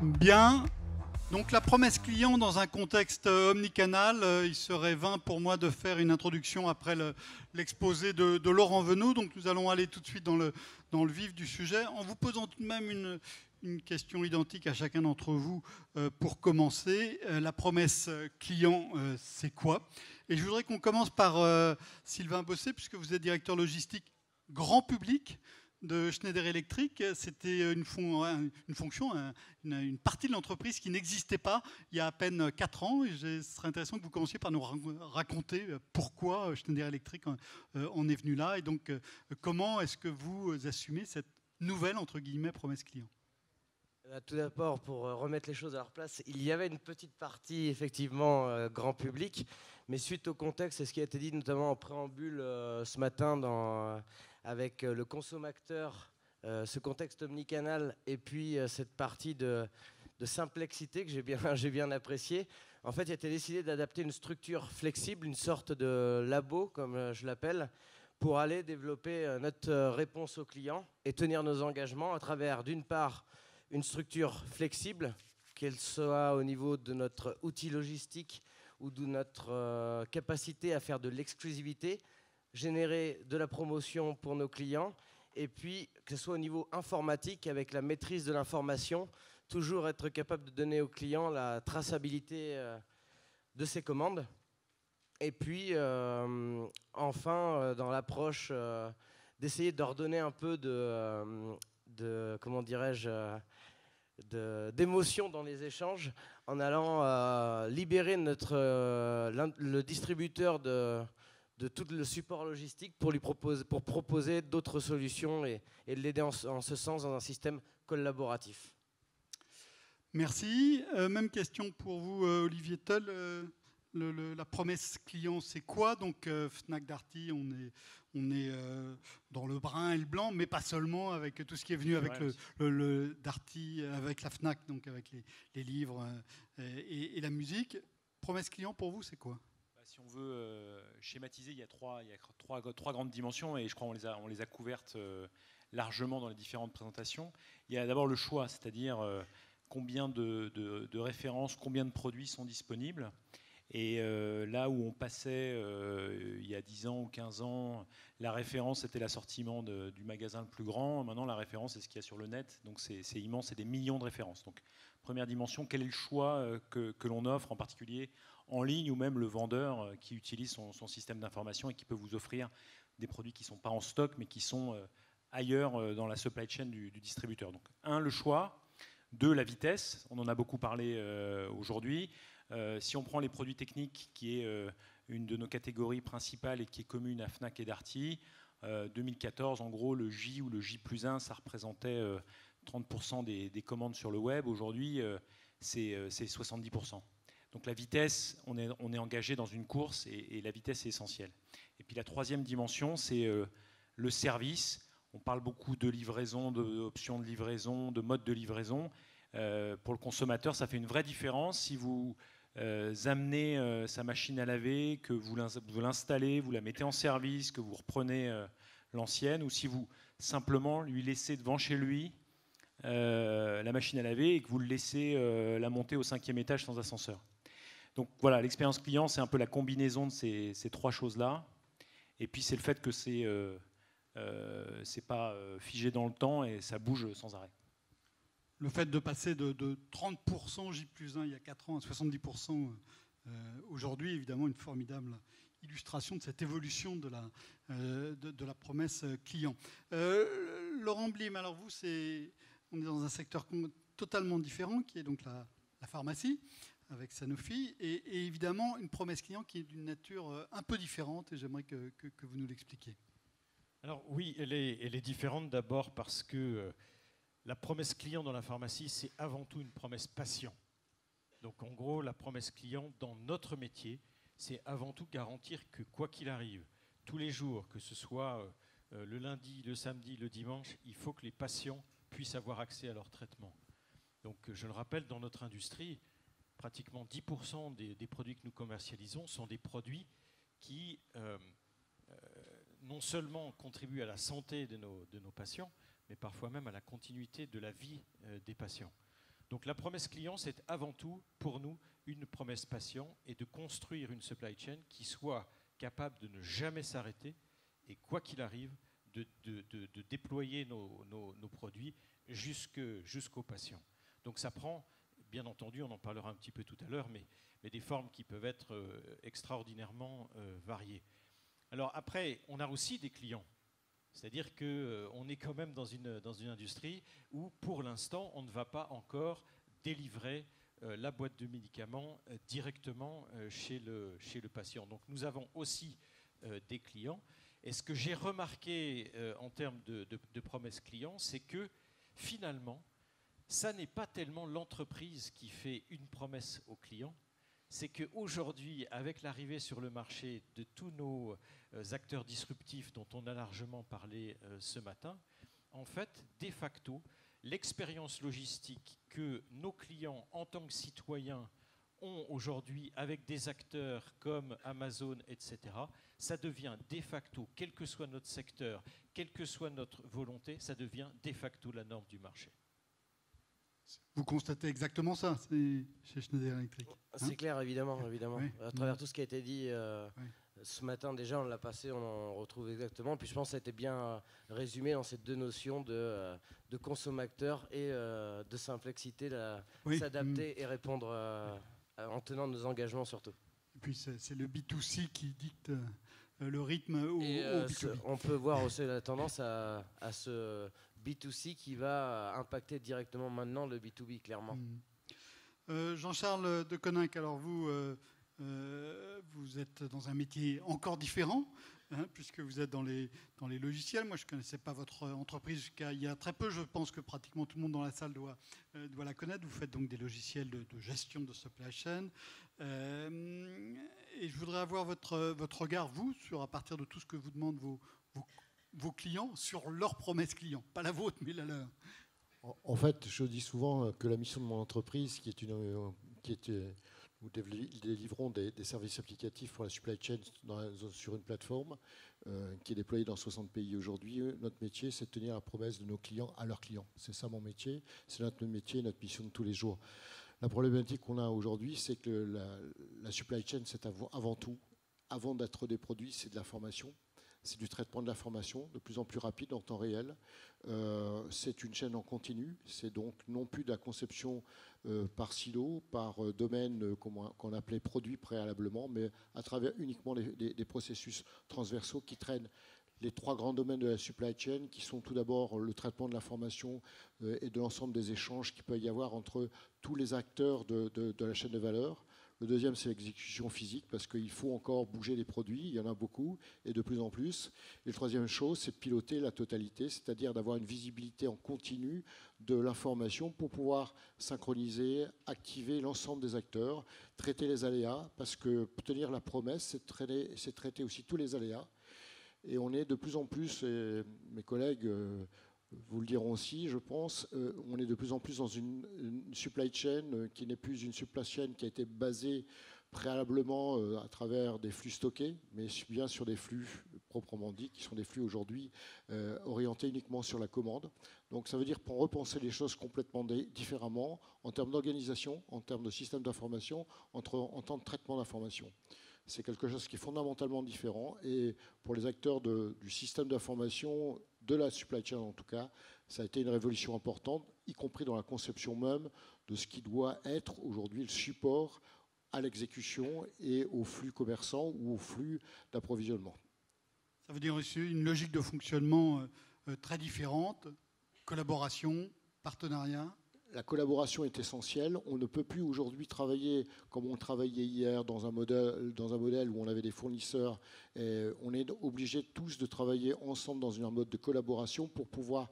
Bien. Donc la promesse client dans un contexte omnicanal, il serait vain pour moi de faire une introduction après l'exposé de Laurent Venot. Donc nous allons aller tout de suite dans le vif du sujet en vous posant tout de même une question identique à chacun d'entre vous pour commencer. La promesse client, c'est quoi? Et je voudrais qu'on commence par Sylvain Bosset, puisque vous êtes directeur logistique grand public de Schneider Electric. C'était une fonction, une partie de l'entreprise qui n'existait pas il y a à peine 4 ans. Et ce serait intéressant que vous commenciez par nous raconter pourquoi Schneider Electric en est venu là. Et donc, comment est-ce que vous assumez cette nouvelle, entre guillemets, promesse client? Tout d'abord, pour remettre les choses à leur place, il y avait une petite partie, effectivement, grand public, mais suite au contexte, et ce qui a été dit notamment en préambule ce matin avec le consommateur, ce contexte omnicanal, et puis cette partie de simplexité que j'ai bien apprécié, en fait, il a été décidé d'adapter une structure flexible, une sorte de labo, comme je l'appelle, pour aller développer notre réponse aux clients et tenir nos engagements à travers, d'une part, une structure flexible, qu'elle soit au niveau de notre outil logistique ou de notre capacité à faire de l'exclusivité, générer de la promotion pour nos clients, et puis que ce soit au niveau informatique avec la maîtrise de l'information, toujours être capable de donner aux clients la traçabilité de ses commandes. Et puis, enfin, dans l'approche d'essayer de redonner un peu comment dirais-je, d'émotion dans les échanges en allant libérer le distributeur de tout le support logistique pour proposer d'autres solutions et l'aider en ce sens dans un système collaboratif. Merci. Même question pour vous, Olivier Toll. La promesse client, c'est quoi? Donc Fnac Darty, on est dans le brun et le blanc, mais pas seulement, avec tout ce qui est venu avec le Darty, avec la Fnac, donc avec les livres et la musique. Promesse client, pour vous, c'est quoi? Si on veut schématiser, il y a trois grandes dimensions, et je crois qu'on les a couvertes largement dans les différentes présentations. Il y a d'abord le choix, c'est-à-dire combien de références, combien de produits sont disponibles. Et là où on passait il y a 10 ans ou 15 ans, la référence était l'assortiment du magasin le plus grand. Maintenant, la référence, c'est ce qu'il y a sur le net. Donc c'est immense, c'est des millions de références. Donc première dimension, quel est le choix que l'on offre, en particulier en ligne, ou même le vendeur qui utilise son système d'information et qui peut vous offrir des produits qui ne sont pas en stock, mais qui sont ailleurs dans la supply chain du distributeur. Donc le choix. 2, la vitesse. On en a beaucoup parlé aujourd'hui. Si on prend les produits techniques, qui est une de nos catégories principales et qui est commune à Fnac et Darty, 2014, en gros, le J ou le J+1, ça représentait 30% des commandes sur le web. Aujourd'hui, c'est 70%. Donc la vitesse, on est engagé dans une course, et la vitesse est essentielle. Et puis la troisième dimension, c'est le service. On parle beaucoup de livraison, d'options de livraison, de mode de livraison. Pour le consommateur, ça fait une vraie différence. Si vous amenez sa machine à laver, que vous l'installez, vous la mettez en service, que vous reprenez l'ancienne, ou si vous simplement lui laissez devant chez lui la machine à laver et que vous le laissez la monter au 5e étage sans ascenseur. Donc voilà, l'expérience client, c'est un peu la combinaison de ces trois choses-là. Et puis c'est le fait que c'est pas figé dans le temps et ça bouge sans arrêt. Le fait de passer de 30% J+1 il y a 4 ans à 70% aujourd'hui, évidemment, une formidable illustration de cette évolution de la promesse client. Laurent Blim, alors vous, on est dans un secteur totalement différent, qui est donc la pharmacie, avec Sanofi, et évidemment une promesse client qui est d'une nature un peu différente, et j'aimerais que vous nous l'expliquiez. Alors oui, elle est différente d'abord parce que la promesse client dans la pharmacie, c'est avant tout une promesse patient. Donc en gros, la promesse client dans notre métier, c'est avant tout garantir que quoi qu'il arrive, tous les jours, que ce soit le lundi, le samedi, le dimanche, il faut que les patients puissent avoir accès à leur traitement. Donc je le rappelle, dans notre industrie, pratiquement 10% des produits que nous commercialisons sont des produits qui non seulement contribuent à la santé de nos patients, mais parfois même à la continuité de la vie des patients. Donc la promesse client, c'est avant tout, pour nous, une promesse patient et de construire une supply chain qui soit capable de ne jamais s'arrêter et, quoi qu'il arrive, de déployer nos produits jusqu'aux patients. Donc ça prend, bien entendu, on en parlera un petit peu tout à l'heure, mais des formes qui peuvent être extraordinairement variées. Alors après, on a aussi des clients. C'est-à-dire qu'on est quand même dans une industrie où, pour l'instant, on ne va pas encore délivrer la boîte de médicaments directement chez le patient. Donc nous avons aussi des clients. Et ce que j'ai remarqué en termes de promesses clients, c'est que finalement, ça n'est pas tellement l'entreprise qui fait une promesse au client, c'est qu'aujourd'hui, avec l'arrivée sur le marché de tous nos acteurs disruptifs dont on a largement parlé ce matin, en fait, de facto, l'expérience logistique que nos clients en tant que citoyens ont aujourd'hui avec des acteurs comme Amazon, etc., ça devient de facto, quel que soit notre secteur, quelle que soit notre volonté, ça devient de facto la norme du marché. Vous constatez exactement ça chez Schneider Electric, hein? C'est clair, évidemment. Oui. À travers tout ce qui a été dit ce matin, déjà, on l'a passé, on en retrouve exactement. Puis je pense que ça a été bien résumé dans ces deux notions de consommateur et de simplicité, s'adapter et répondre en tenant nos engagements surtout. Et puis c'est le B2C qui dicte le rythme au B2B. On peut voir aussi la tendance à ce B2C qui va impacter directement maintenant le B2B, clairement. Jean-Charles Deconinck, alors vous êtes dans un métier encore différent, hein, puisque vous êtes dans les logiciels. Moi, je ne connaissais pas votre entreprise jusqu'à il y a très peu. Je pense que pratiquement tout le monde dans la salle doit la connaître. Vous faites donc des logiciels de gestion de supply chain. Et je voudrais avoir votre regard, vous, à partir de tout ce que vous demandent vos clients, sur leurs promesses clients. Pas la vôtre, mais la leur. En fait, je dis souvent que la mission de mon entreprise, nous délivrons des services applicatifs pour la supply chain sur une plateforme qui est déployée dans 60 pays aujourd'hui. Notre métier, c'est de tenir la promesse de nos clients à leurs clients. C'est ça mon métier, c'est notre métier, notre mission de tous les jours. La problématique qu'on a aujourd'hui, c'est que la supply chain, c'est avant tout, avant d'être des produits, c'est de l'information. C'est du traitement de l'information de plus en plus rapide en temps réel. C'est une chaîne en continu. C'est donc non plus de la conception par silo, par domaine qu'on appelait produit préalablement, mais à travers uniquement des processus transversaux qui traînent les trois grands domaines de la supply chain, qui sont tout d'abord le traitement de l'information et de l'ensemble des échanges qu'il peut y avoir entre tous les acteurs de la chaîne de valeur. Le deuxième, c'est l'exécution physique, parce qu'il faut encore bouger les produits, il y en a beaucoup, et de plus en plus. Et la troisième chose, c'est de piloter la totalité, c'est-à-dire d'avoir une visibilité en continu de l'information pour pouvoir synchroniser, activer l'ensemble des acteurs, traiter les aléas, parce que tenir la promesse, c'est traiter aussi tous les aléas. Et on est de plus en plus, et mes collègues vous le diront aussi, je pense, on est de plus en plus dans une supply chain qui n'est plus une supply chain qui a été basée préalablement à travers des flux stockés, mais bien sur des flux proprement dits, qui sont des flux aujourd'hui orientés uniquement sur la commande. Donc ça veut dire pour repenser les choses complètement différemment en termes d'organisation, en termes de système d'information, en temps de traitement d'information. C'est quelque chose qui est fondamentalement différent, et pour les acteurs du système d'information, de la supply chain en tout cas, ça a été une révolution importante, y compris dans la conception même de ce qui doit être aujourd'hui le support à l'exécution et au flux commerçant ou au flux d'approvisionnement. Ça veut dire aussi une logique de fonctionnement très différente, collaboration, partenariat. La collaboration est essentielle. On ne peut plus aujourd'hui travailler comme on travaillait hier dans un modèle où on avait des fournisseurs. Et on est obligés tous de travailler ensemble dans un mode de collaboration pour pouvoir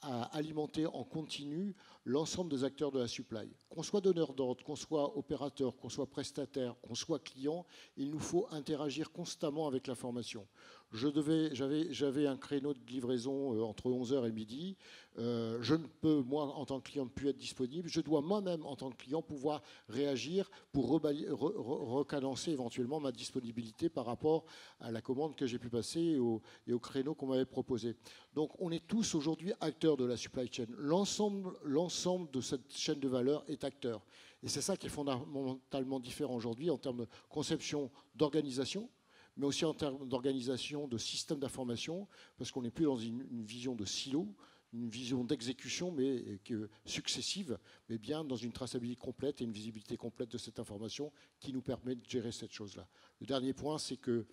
alimenter en continu l'ensemble des acteurs de la supply. Qu'on soit donneur d'ordre, qu'on soit opérateur, qu'on soit prestataire, qu'on soit client, il nous faut interagir constamment avec l'information. J'avais un créneau de livraison entre 11h et midi. Je ne peux, moi, en tant que client, ne plus être disponible. Je dois moi-même, en tant que client, pouvoir réagir pour recadencer éventuellement ma disponibilité par rapport à la commande que j'ai pu passer et au créneau qu'on m'avait proposé. Donc, on est tous aujourd'hui acteurs de la supply chain. L'ensemble l'ensemble de cette chaîne de valeur est acteur. Et c'est ça qui est fondamentalement différent aujourd'hui en termes de conception d'organisation, mais aussi en termes d'organisation de système d'information, parce qu'on n'est plus dans une vision de silo, une vision d'exécution, mais successive, mais bien dans une traçabilité complète et une visibilité complète de cette information qui nous permet de gérer cette chose-là. Le dernier point, c'est que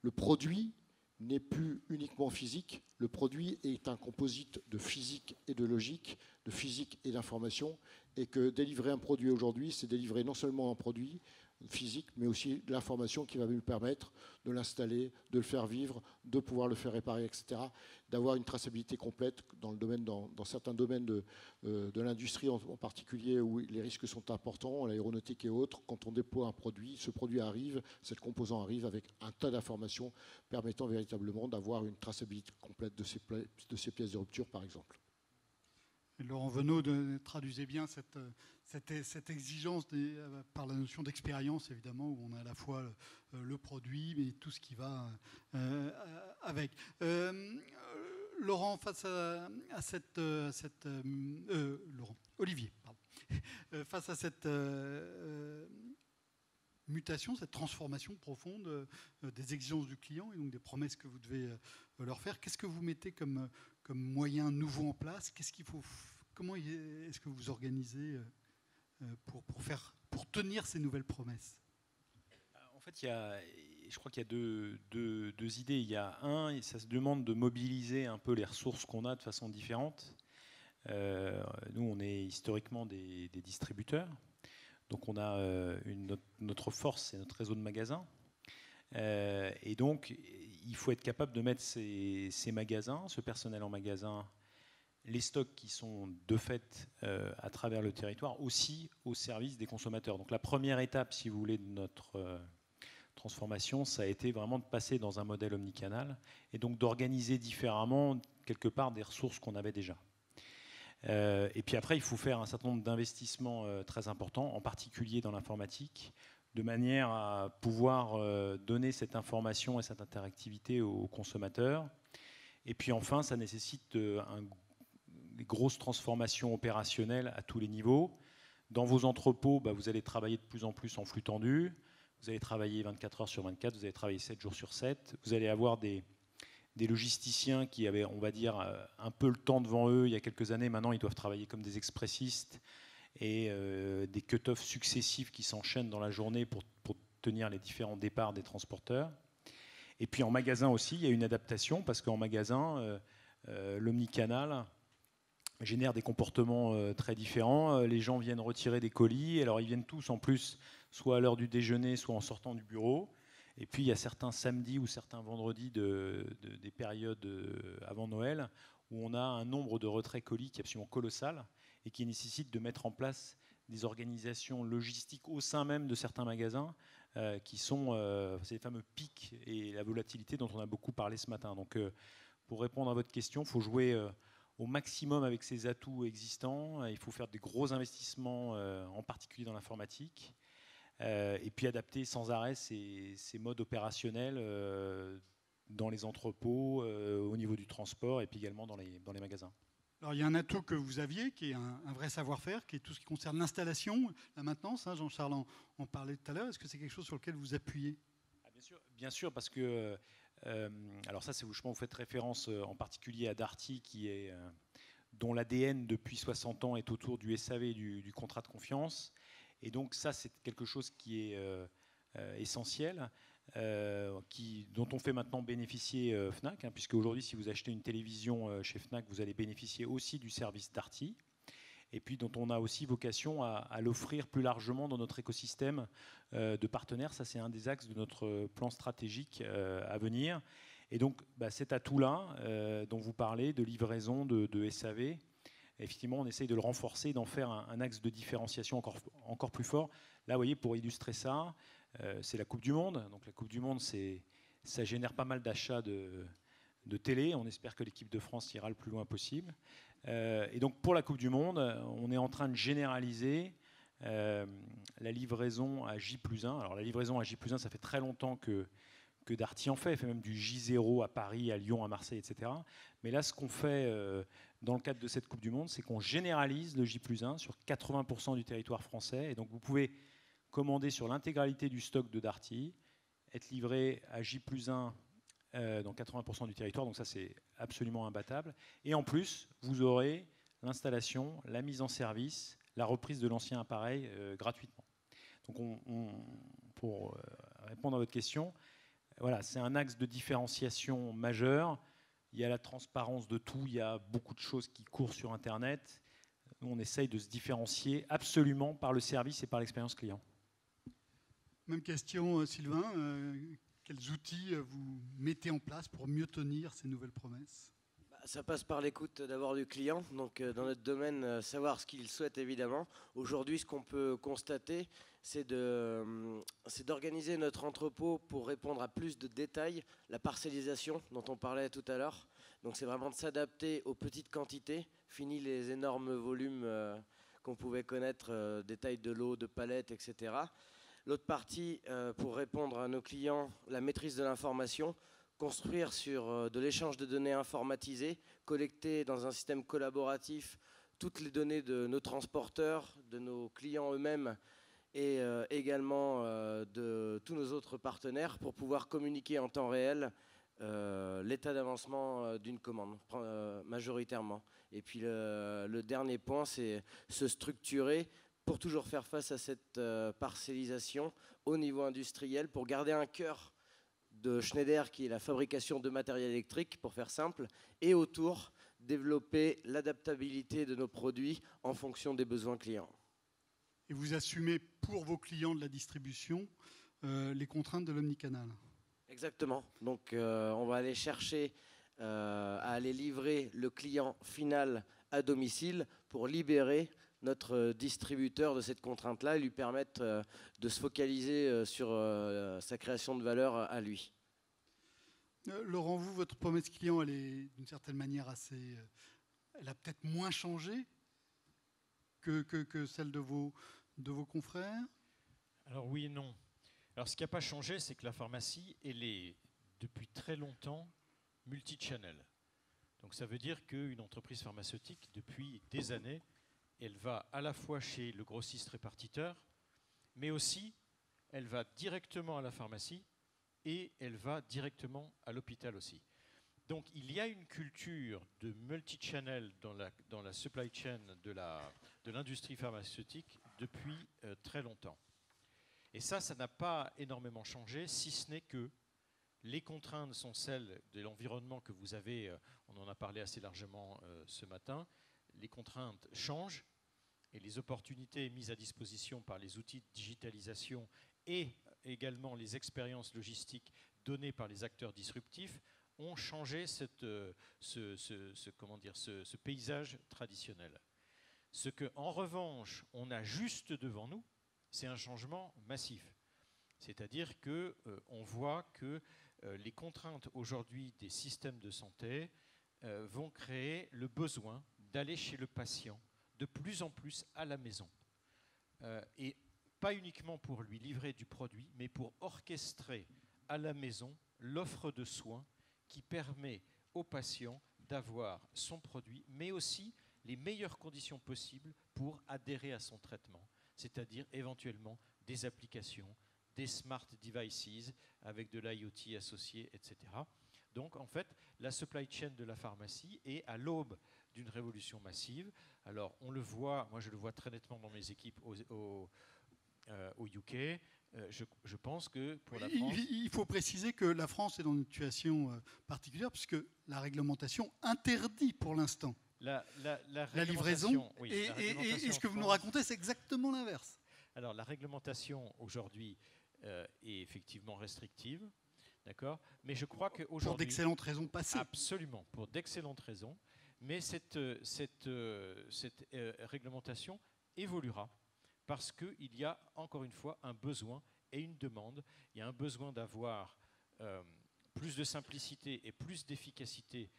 le produit n'est plus uniquement physique. Le produit est un composite de physique et de logique, de physique et d'information, et que délivrer un produit aujourd'hui, c'est délivrer non seulement un produit physique, mais aussi de l'information qui va nous permettre de l'installer, de le faire vivre, de pouvoir le faire réparer, etc., d'avoir une traçabilité complète dans certains domaines de l'industrie en particulier où les risques sont importants, l'aéronautique et autres. Quand on déploie un produit, ce produit arrive, cette composant arrive avec un tas d'informations permettant véritablement d'avoir une traçabilité complète de ces pièces de rupture, par exemple. Laurent Venot traduisait bien cette exigence par la notion d'expérience, évidemment, où on a à la fois le produit, mais tout ce qui va avec. Laurent, face à Olivier, pardon. Face à cette mutation, cette transformation profonde des exigences du client et donc des promesses que vous devez leur faire, qu'est-ce que vous mettez comme moyens nouveaux en place? Comment est-ce que vous organisez pour tenir ces nouvelles promesses? En fait, je crois qu'il y a deux idées. Il y a ça se demande de mobiliser un peu les ressources qu'on a de façon différente. Nous, on est historiquement des distributeurs. Donc on a notre force, c'est notre réseau de magasins. Et donc, il faut être capable de mettre ces magasins, ce personnel en magasin, les stocks qui sont de fait à travers le territoire, aussi au service des consommateurs. Donc la première étape, si vous voulez, de notre transformation, ça a été vraiment de passer dans un modèle omnicanal et donc d'organiser différemment, quelque part, des ressources qu'on avait déjà. Et puis après, il faut faire un certain nombre d'investissements très importants, en particulier dans l'informatique, de manière à pouvoir donner cette information et cette interactivité aux consommateurs. Et puis enfin, ça nécessite des grosses transformations opérationnelles à tous les niveaux. Dans vos entrepôts, vous allez travailler de plus en plus en flux tendu. Vous allez travailler 24 heures sur 24, vous allez travailler 7 jours sur 7. Vous allez avoir des logisticiens qui avaient, on va dire, un peu le temps devant eux il y a quelques années. Maintenant, ils doivent travailler comme des expressistes et des cut-offs successifs qui s'enchaînent dans la journée pour tenir les différents départs des transporteurs. Et puis en magasin aussi, il y a une adaptation parce qu'en magasin, l'omnicanal génère des comportements très différents. Les gens viennent retirer des colis, alors ils viennent tous en plus, soit à l'heure du déjeuner, soit en sortant du bureau. Et puis il y a certains samedis ou certains vendredis des périodes avant Noël où on a un nombre de retraits colis qui est absolument colossal et qui nécessite de mettre en place des organisations logistiques au sein même de certains magasins qui sont ces fameux pics et la volatilité dont on a beaucoup parlé ce matin. Donc pour répondre à votre question, il faut jouer au maximum avec ces atouts existants. Il faut faire des gros investissements, en particulier dans l'informatique, et puis adapter sans arrêt ces modes opérationnels dans les entrepôts, au niveau du transport, et puis également dans les magasins. Alors, il y a un atout que vous aviez, qui est un vrai savoir-faire, qui est tout ce qui concerne l'installation, la maintenance. Jean-Charles en parlait tout à l'heure. Est-ce que c'est quelque chose sur lequel vous appuyez? Bien sûr, parce que alors ça, je pense que vous faites référence en particulier à Darty, dont l'ADN depuis 60 ans est autour du SAV, du contrat de confiance. Et donc ça, c'est quelque chose qui est essentiel, dont on fait maintenant bénéficier Fnac, puisque aujourd'hui, si vous achetez une télévision chez Fnac, vous allez bénéficier aussi du service Darty, et puis dont on a aussi vocation à l'offrir plus largement dans notre écosystème de partenaires. Ça, c'est un des axes de notre plan stratégique à venir. Et donc, cet atout-là dont vous parlez, de livraison de SAV, effectivement, on essaye de le renforcer, d'en faire un axe de différenciation encore plus fort. Là, vous voyez, pour illustrer ça, c'est la Coupe du Monde. Donc la Coupe du Monde, ça génère pas mal d'achats de télé. On espère que l'équipe de France ira le plus loin possible. Et donc pour la Coupe du Monde, on est en train de généraliser la livraison à J+1. Alors la livraison à J+1, ça fait très longtemps que Darty en fait même du J0 à Paris, à Lyon, à Marseille, etc. Mais là, ce qu'on fait dans le cadre de cette Coupe du Monde, c'est qu'on généralise le J+1 sur 80% du territoire français. Et donc vous pouvez commander sur l'intégralité du stock de Darty, être livré à J+1 dans 80% du territoire. Donc ça, c'est absolument imbattable. Et en plus, vous aurez l'installation, la mise en service, la reprise de l'ancien appareil gratuitement. Donc pour répondre à votre question, voilà, c'est un axe de différenciation majeur. Il y a la transparence de tout, il y a beaucoup de choses qui courent sur Internet. Nous, on essaye de se différencier absolument par le service et par l'expérience client. Même question, Sylvain. Quels outils vous mettez en place pour mieux tenir ces nouvelles promesses ? Ça passe par l'écoute d'abord du client. Donc, dans notre domaine, savoir ce qu'il souhaite évidemment. Aujourd'hui, ce qu'on peut constater, c'est d'organiser notre entrepôt pour répondre à plus de détails. La parcellisation dont on parlait tout à l'heure. Donc, c'est vraiment de s'adapter aux petites quantités. Fini les énormes volumes qu'on pouvait connaître, des tailles de lots, de palettes, etc. L'autre partie, pour répondre à nos clients, la maîtrise de l'information. Construire sur de l'échange de données informatisées, collecter dans un système collaboratif toutes les données de nos transporteurs, de nos clients eux-mêmes et également de tous nos autres partenaires pour pouvoir communiquer en temps réel l'état d'avancement d'une commande, majoritairement. Et puis le dernier point, c'est se structurer pour toujours faire face à cette parcellisation au niveau industriel, pour garder un cœur de Schneider qui est la fabrication de matériel électrique, pour faire simple, et autour, développer l'adaptabilité de nos produits en fonction des besoins clients. Et vous assumez pour vos clients de la distribution les contraintes de l'omnicanal. Exactement. Donc on va aller chercher à aller livrer le client final à domicile pour libérer notre distributeur de cette contrainte-là et lui permettre de se focaliser sur sa création de valeur à lui. Laurent, vous, votre promesse client, elle est d'une certaine manière assez... elle a peut-être moins changé que celle de vos confrères ? Alors oui et non. Alors ce qui n'a pas changé, c'est que la pharmacie, elle est depuis très longtemps multi-channel. Donc ça veut dire qu'une entreprise pharmaceutique, depuis des années, elle va à la fois chez le grossiste répartiteur, mais aussi elle va directement à la pharmacie et elle va directement à l'hôpital aussi. Donc il y a une culture de multi-channel dans la supply chain de l'industrie pharmaceutique depuis très longtemps. Et ça n'a pas énormément changé, si ce n'est que les contraintes sont celles de l'environnement que vous avez, on en a parlé assez largement ce matin, les contraintes changent et les opportunités mises à disposition par les outils de digitalisation et également les expériences logistiques données par les acteurs disruptifs ont changé ce paysage traditionnel. Ce qu'en revanche, on a juste devant nous, c'est un changement massif. C'est-à-dire qu'on voit que les contraintes aujourd'hui des systèmes de santé vont créer le besoin d'aller chez le patient de plus en plus à la maison. Et pas uniquement pour lui livrer du produit, mais pour orchestrer à la maison l'offre de soins qui permet au patient d'avoir son produit, mais aussi les meilleures conditions possibles pour adhérer à son traitement, c'est-à-dire éventuellement des applications, des smart devices avec de l'IoT associé, etc. Donc en fait, la supply chain de la pharmacie est à l'aube d'une révolution massive. Alors on le voit, moi je le vois très nettement dans mes équipes au UK. Je pense que pour la France... Il faut préciser que la France est dans une situation particulière puisque la réglementation interdit pour l'instant la livraison. Oui, et ce que vous nous racontez, c'est exactement l'inverse. Alors la réglementation aujourd'hui est effectivement restrictive, d'accord, mais je crois qu'aujourd'hui... Pour d'excellentes raisons passées. Absolument, pour d'excellentes raisons. Mais cette réglementation évoluera parce qu'il y a encore une fois un besoin et une demande. Il y a un besoin d'avoir plus de simplicité et plus d'efficacité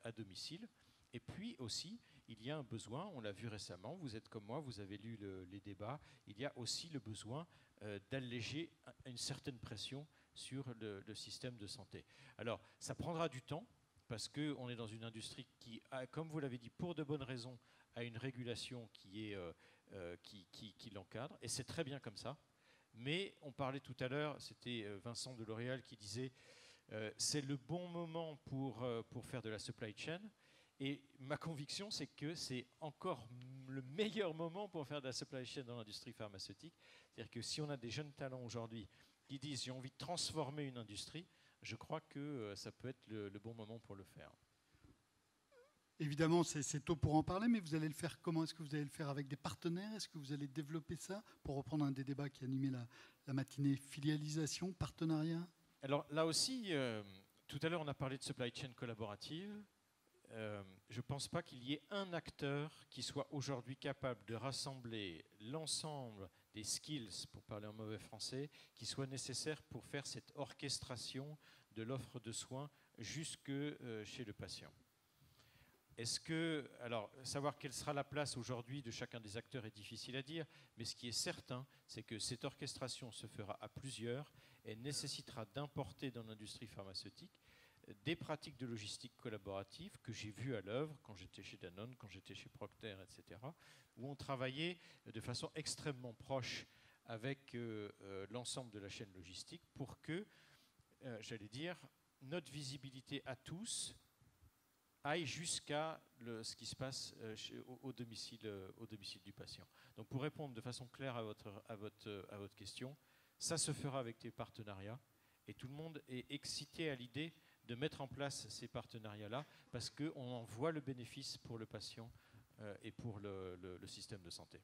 à domicile. Et puis aussi, il y a un besoin, on l'a vu récemment, vous êtes comme moi, vous avez lu les débats, il y a aussi le besoin d'alléger une certaine pression sur le système de santé. Alors, ça prendra du temps. parce qu'on est dans une industrie qui, comme vous l'avez dit, pour de bonnes raisons, a une régulation qui l'encadre, et c'est très bien comme ça. Mais on parlait tout à l'heure, c'était Vincent de L'Oréal qui disait c'est le bon moment pour faire de la supply chain. Et ma conviction, c'est que c'est encore le meilleur moment pour faire de la supply chain dans l'industrie pharmaceutique. C'est-à-dire que si on a des jeunes talents aujourd'hui qui disent j'ai envie de transformer une industrie, je crois que ça peut être le bon moment pour le faire. Évidemment, c'est tôt pour en parler, mais vous allez le faire comment? Est-ce que vous allez le faire avec des partenaires? Est-ce que vous allez développer ça? Pour reprendre un des débats qui animait la matinée, filialisation, partenariat? Alors là aussi, tout à l'heure on a parlé de supply chain collaborative. Je ne pense pas qu'il y ait un acteur qui soit aujourd'hui capable de rassembler l'ensemble des skills, pour parler en mauvais français, qui soient nécessaires pour faire cette orchestration de l'offre de soins jusque chez le patient. Est-ce que, alors, savoir quelle sera la place aujourd'hui de chacun des acteurs est difficile à dire, mais ce qui est certain, c'est que cette orchestration se fera à plusieurs et nécessitera d'importer dans l'industrie pharmaceutique des pratiques de logistique collaborative que j'ai vues à l'œuvre quand j'étais chez Danone, quand j'étais chez Procter, etc., où on travaillait de façon extrêmement proche avec l'ensemble de la chaîne logistique pour que, j'allais dire, notre visibilité à tous aille jusqu'à ce qui se passe au domicile du patient. Donc pour répondre de façon claire à votre question, ça se fera avec des partenariats et tout le monde est excité à l'idée de mettre en place ces partenariats-là parce qu'on en voit le bénéfice pour le patient et pour le système de santé.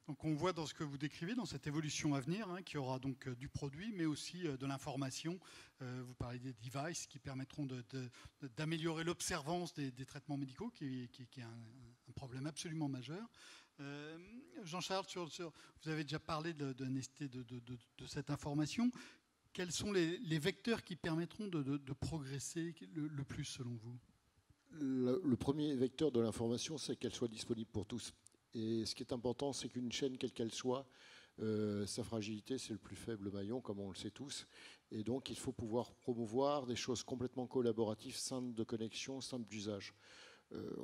Donc on voit dans ce que vous décrivez, dans cette évolution à venir, qu'il y aura donc du produit, mais aussi de l'information. Vous parlez des devices qui permettront d'améliorer l'observance des traitements médicaux, qui est un problème absolument majeur. Jean-Charles, vous avez déjà parlé de la nécessité de cette information. Quels sont les vecteurs qui permettront de progresser le plus selon vous? Le premier vecteur de l'information, c'est qu'elle soit disponible pour tous. Et ce qui est important, c'est qu'une chaîne, quelle qu'elle soit, sa fragilité, c'est le plus faible maillon, comme on le sait tous. Et donc, il faut pouvoir promouvoir des choses complètement collaboratives, simples de connexion, simples d'usage.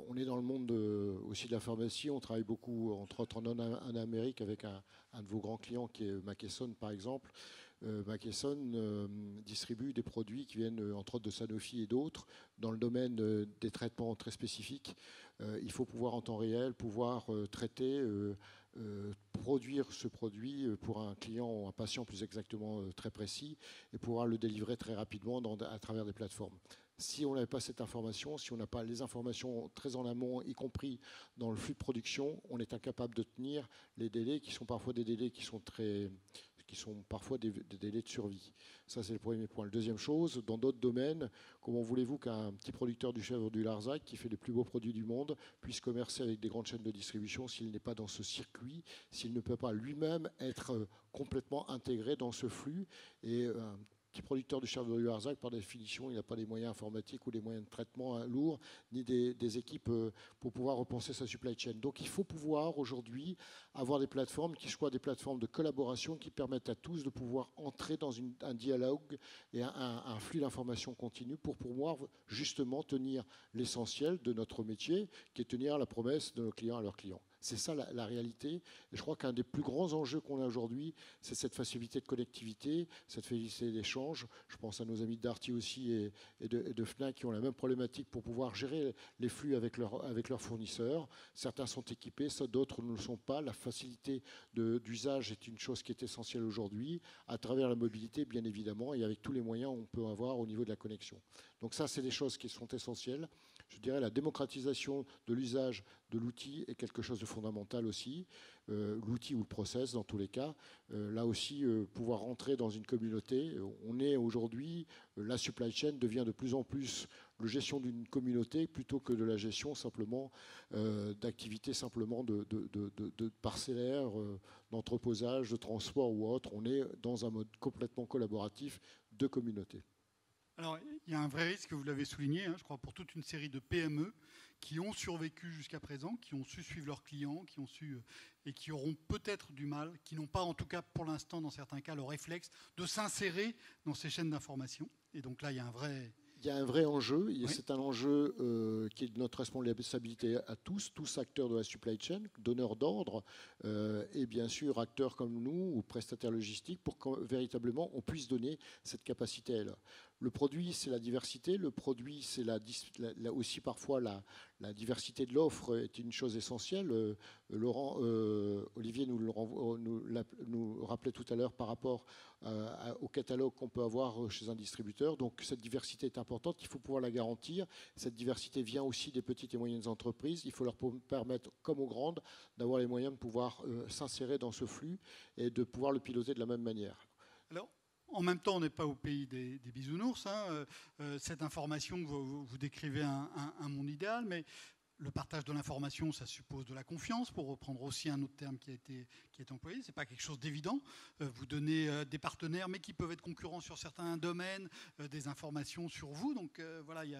On est dans le monde aussi de la pharmacie. On travaille beaucoup, entre autres, en Amérique avec un de vos grands clients qui est McKesson, par exemple. McKesson distribue des produits qui viennent, entre autres, de Sanofi et d'autres, dans le domaine des traitements très spécifiques. Il faut pouvoir, en temps réel, pouvoir traiter, produire ce produit pour un client, un patient plus exactement très précis, et pouvoir le délivrer très rapidement à travers des plateformes. Si on n'avait pas cette information, si on n'a pas les informations très en amont, y compris dans le flux de production, on est incapable de tenir les délais qui sont parfois des délais qui sont parfois des délais de survie. Ça, c'est le premier point. La deuxième chose, dans d'autres domaines, comment voulez-vous qu'un petit producteur du chèvre du Larzac, qui fait les plus beaux produits du monde, puisse commercer avec des grandes chaînes de distribution s'il n'est pas dans ce circuit, s'il ne peut pas lui-même être complètement intégré dans ce flux? Et un petit producteur du chèvre du Larzac, par définition, il n'a pas les moyens informatiques ou les moyens de traitement lourds, ni des équipes pour pouvoir repenser sa supply chain. Donc il faut pouvoir aujourd'hui avoir des plateformes qui soient des plateformes de collaboration qui permettent à tous de pouvoir entrer dans un dialogue et un flux d'informations continu pour pouvoir justement tenir l'essentiel de notre métier, qui est tenir la promesse de nos clients à leurs clients. C'est ça la réalité. Et je crois qu'un des plus grands enjeux qu'on a aujourd'hui, c'est cette facilité de connectivité, cette facilité d'échange. Je pense à nos amis de Darty aussi et de Fnac qui ont la même problématique pour pouvoir gérer les flux avec leurs fournisseurs. Certains sont équipés, d'autres ne le sont pas. La facilité d'usage est une chose qui est essentielle aujourd'hui, à travers la mobilité, bien évidemment, et avec tous les moyens qu'on peut avoir au niveau de la connexion. Donc ça, c'est des choses qui sont essentielles. Je dirais la démocratisation de l'usage de l'outil est quelque chose de fondamental aussi. L'outil ou le process, dans tous les cas. Là aussi, pouvoir rentrer dans une communauté. On est aujourd'hui, la supply chain devient de plus en plus la gestion d'une communauté plutôt que de la gestion simplement d'activités simplement de parcellaires, d'entreposage, de transport ou autre. On est dans un mode complètement collaboratif de communauté. Alors, il y a un vrai risque, vous l'avez souligné, je crois, pour toute une série de PME qui ont survécu jusqu'à présent, qui ont su suivre leurs clients, et qui auront peut-être du mal, qui n'ont pas, en tout cas pour l'instant, dans certains cas, le réflexe de s'insérer dans ces chaînes d'information. Et donc là, il y a un vrai Il y a un vrai enjeu, et Oui. c'est un enjeu qui est de notre responsabilité à tous acteurs de la supply chain, donneurs d'ordre, et bien sûr acteurs comme nous ou prestataires logistiques, pour que véritablement on puisse donner cette capacité-là. Le produit, c'est la diversité. Le produit, c'est aussi parfois la diversité de l'offre est une chose essentielle. Olivier nous rappelait tout à l'heure par rapport au catalogue qu'on peut avoir chez un distributeur. Donc cette diversité est importante, il faut pouvoir la garantir. Cette diversité vient aussi des petites et moyennes entreprises. Il faut leur permettre, comme aux grandes, d'avoir les moyens de pouvoir s'insérer dans ce flux et de pouvoir le piloter de la même manière. Alors, en même temps, on n'est pas au pays des bisounours. Cette information que vous décrivez un monde idéal, mais le partage de l'information, ça suppose de la confiance, pour reprendre aussi un autre terme qui est employé. Ce n'est pas quelque chose d'évident. Vous donnez des partenaires, mais qui peuvent être concurrents sur certains domaines, des informations sur vous. Donc voilà, il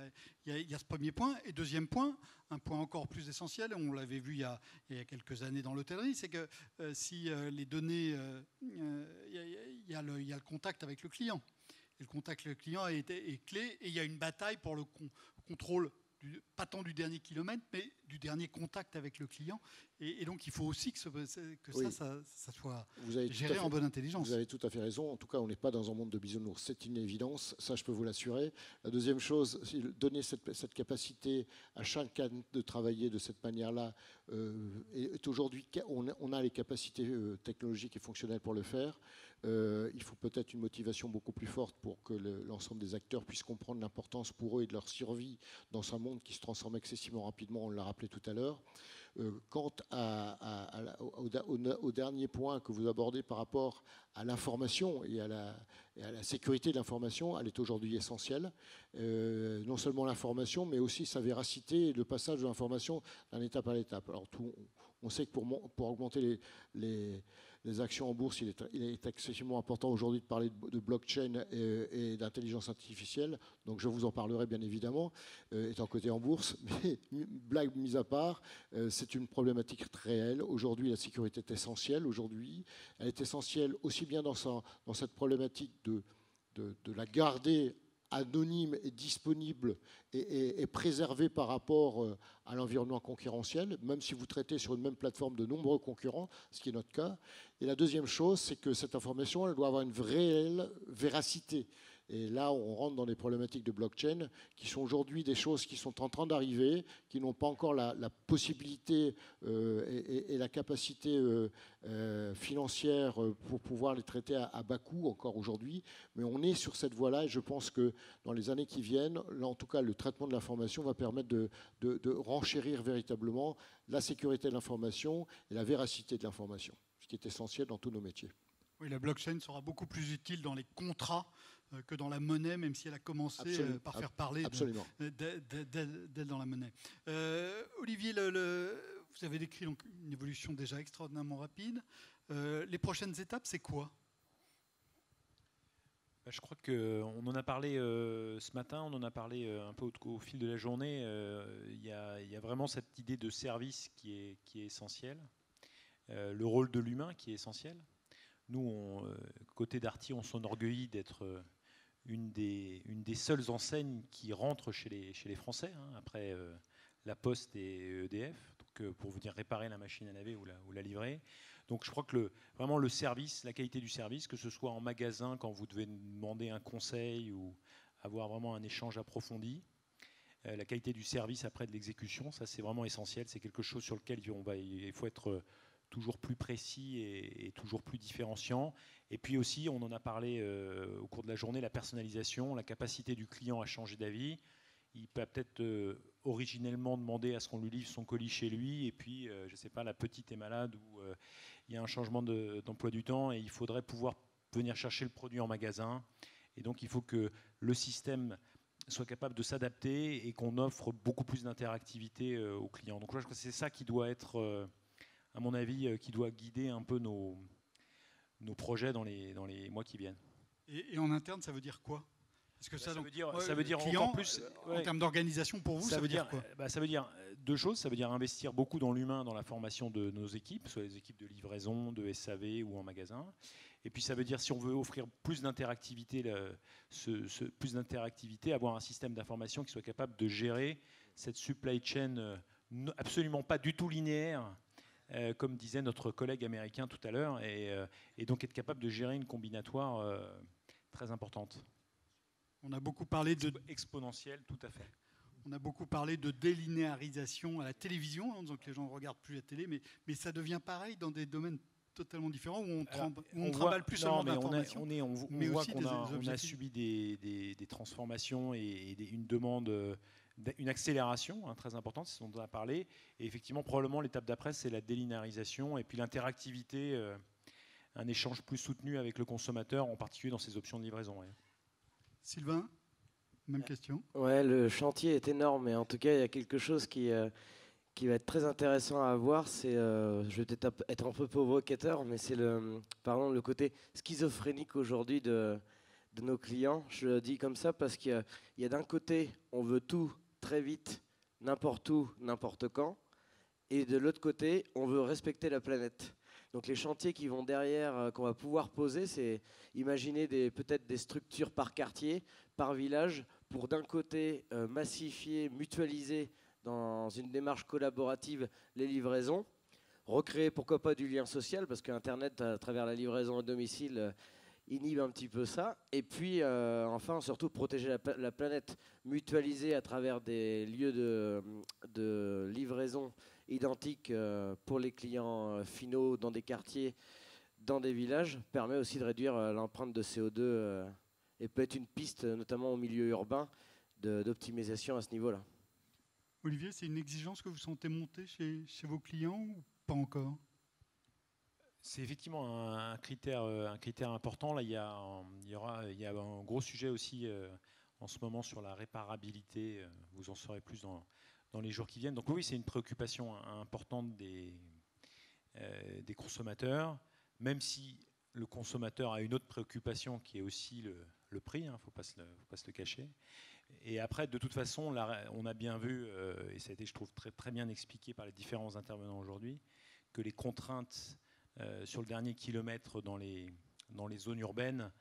y a ce premier point. Et deuxième point, un point encore plus essentiel, on l'avait vu il y a quelques années dans l'hôtellerie, c'est que si les données, il y a le contact avec le client. Et le contact avec le client est clé, et il y a une bataille pour le contrôle pas tant du dernier kilomètre, mais du dernier contact avec le client. Et donc, il faut aussi que oui. ça soit Vous géré en bonne intelligence. Vous avez tout à fait raison. En tout cas, on n'est pas dans un monde de bisounours. C'est une évidence. Ça, je peux vous l'assurer. La deuxième chose, c'est donner cette capacité à chacun de travailler de cette manière-là. Est aujourd'hui, on a les capacités technologiques et fonctionnelles pour le faire. Il faut peut-être une motivation beaucoup plus forte pour que l'ensemble des acteurs puissent comprendre l'importance pour eux et de leur survie dans un monde qui se transforme excessivement rapidement, on l'a rappelé tout à l'heure. Quant au dernier point que vous abordez par rapport à l'information et à la sécurité de l'information, elle est aujourd'hui essentielle. Non seulement l'information, mais aussi sa véracité et le passage de l'information d'un étape à l'étape. Alors on sait que pour augmenter les actions en bourse, il est excessivement important aujourd'hui de parler de blockchain et d'intelligence artificielle. Donc je vous en parlerai bien évidemment, étant coté en bourse. Mais blague mise à part, c'est une problématique réelle. Aujourd'hui, la sécurité est essentielle. Aujourd'hui, elle est essentielle aussi bien dans cette problématique de la garder anonyme et disponible et préservé par rapport à l'environnement concurrentiel, même si vous traitez sur une même plateforme de nombreux concurrents, ce qui est notre cas. Et la deuxième chose, c'est que cette information, elle doit avoir une réelle véracité. Et là, on rentre dans des problématiques de blockchain qui sont aujourd'hui des choses qui sont en train d'arriver, qui n'ont pas encore la possibilité et la capacité financière pour pouvoir les traiter à bas coût encore aujourd'hui. Mais on est sur cette voie-là et je pense que dans les années qui viennent, là, en tout cas, le traitement de l'information va permettre de renchérir véritablement la sécurité de l'information et la véracité de l'information, ce qui est essentiel dans tous nos métiers. Oui, la blockchain sera beaucoup plus utile dans les contrats que dans la monnaie, même si elle a commencé par faire parler d'elle dans la monnaie. Olivier, vous avez décrit donc une évolution déjà extraordinairement rapide. Les prochaines étapes, c'est quoi ? Je crois qu'on en a parlé ce matin, on en a parlé un peu au fil de la journée. Il y a vraiment cette idée de service qui est essentielle, le rôle de l'humain qui est essentiel. Nous, côté Darty, on s'enorgueillit d'être une des seules enseignes qui rentrent chez les Français, après La Poste et EDF, donc, pour venir réparer la machine à laver ou la livrer. Donc je crois que vraiment le service, la qualité du service, que ce soit en magasin quand vous devez demander un conseil ou avoir vraiment un échange approfondi, la qualité du service après de l'exécution, ça c'est vraiment essentiel. C'est quelque chose sur lequel il faut être toujours plus précis et toujours plus différenciant. Et puis aussi, on en a parlé au cours de la journée, la personnalisation, la capacité du client à changer d'avis. Il peut peut-être originellement demander à ce qu'on lui livre son colis chez lui, et puis, je ne sais pas, la petite est malade ou il y a un changement d'emploi du temps et il faudrait pouvoir venir chercher le produit en magasin. Et donc, il faut que le système soit capable de s'adapter et qu'on offre beaucoup plus d'interactivité aux clients. Donc, je crois que c'est ça qui doit être, à mon avis, qui doit guider un peu nos projets dans les mois qui viennent. Et en interne, ça veut dire quoi ? Est-ce que Ça donc, veut dire client, encore plus. en termes d'organisation pour vous, ça veut dire quoi? Ça veut dire deux choses. Ça veut dire investir beaucoup dans l'humain, dans la formation de nos équipes, soit les équipes de livraison, de SAV ou en magasin. Et puis ça veut dire, si on veut offrir plus d'interactivité, avoir un système d'information qui soit capable de gérer cette supply chain absolument pas du tout linéaire, comme disait notre collègue américain tout à l'heure, et donc être capable de gérer une combinatoire très importante. On a beaucoup parlé de exponentielle, tout à fait. On a beaucoup parlé de délinéarisation à la télévision, en disant que les gens ne regardent plus la télé, mais ça devient pareil dans des domaines totalement différents où on trimballe plus seulement d'informations. On voit qu'on a subi des transformations et une demande, une accélération très importante, c'est ce dont on a parlé. Et effectivement, probablement l'étape d'après, c'est la délinéarisation et puis l'interactivité, un échange plus soutenu avec le consommateur, en particulier dans ses options de livraison. Ouais. Sylvain, même question. Ouais, le chantier est énorme, mais en tout cas, il y a quelque chose qui va être très intéressant à voir. C'est, je vais peut-être être un peu provocateur, mais c'est le côté schizophrénique aujourd'hui de nos clients. Je le dis comme ça parce qu'il y a d'un côté, on veut tout très vite, n'importe où, n'importe quand, et de l'autre côté, on veut respecter la planète. Donc les chantiers qui vont derrière, qu'on va pouvoir poser, c'est imaginer peut-être des structures par quartier, par village, pour d'un côté massifier, mutualiser dans une démarche collaborative les livraisons, recréer pourquoi pas du lien social, parce qu'Internet, à travers la livraison à domicile, inhibe un petit peu ça. Et puis enfin, surtout, protéger la planète, mutualiser à travers des lieux de livraison identiques pour les clients finaux dans des quartiers, dans des villages, permet aussi de réduire l'empreinte de CO2 et peut être une piste, notamment au milieu urbain, d'optimisation à ce niveau-là. Olivier, c'est une exigence que vous sentez monter chez vos clients ou pas encore? C'est effectivement un critère important. Là, il y a un gros sujet aussi en ce moment sur la réparabilité. Vous en saurez plus dans les jours qui viennent. Donc oui, c'est une préoccupation importante des consommateurs, même si le consommateur a une autre préoccupation qui est aussi le prix, il ne faut pas se le cacher. Et après, de toute façon, là, on a bien vu, et ça a été, je trouve, très, très bien expliqué par les différents intervenants aujourd'hui, que les contraintes sur le dernier kilomètre dans les zones urbaines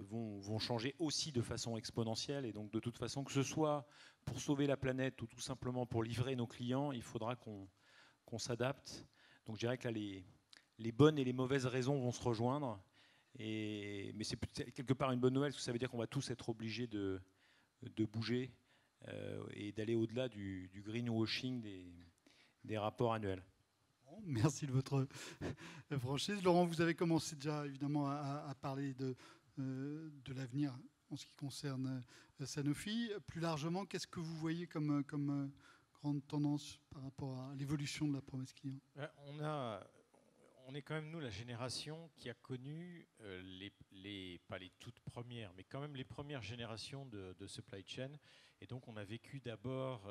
vont changer aussi de façon exponentielle. Et donc, de toute façon, que ce soit pour sauver la planète ou tout simplement pour livrer nos clients, il faudra qu'on s'adapte. Donc, je dirais que là, les bonnes et les mauvaises raisons vont se rejoindre. Mais c'est quelque part une bonne nouvelle, parce que ça veut dire qu'on va tous être obligés de bouger et d'aller au-delà du greenwashing des rapports annuels. Merci de votre franchise. Laurent, vous avez commencé déjà évidemment à parler de l'avenir en ce qui concerne Sanofi. Plus largement, qu'est-ce que vous voyez comme grande tendance par rapport à l'évolution de la promesse client? On est quand même, nous, la génération qui a connu pas les toutes premières, mais quand même les premières générations de supply chain. Et donc, on a vécu d'abord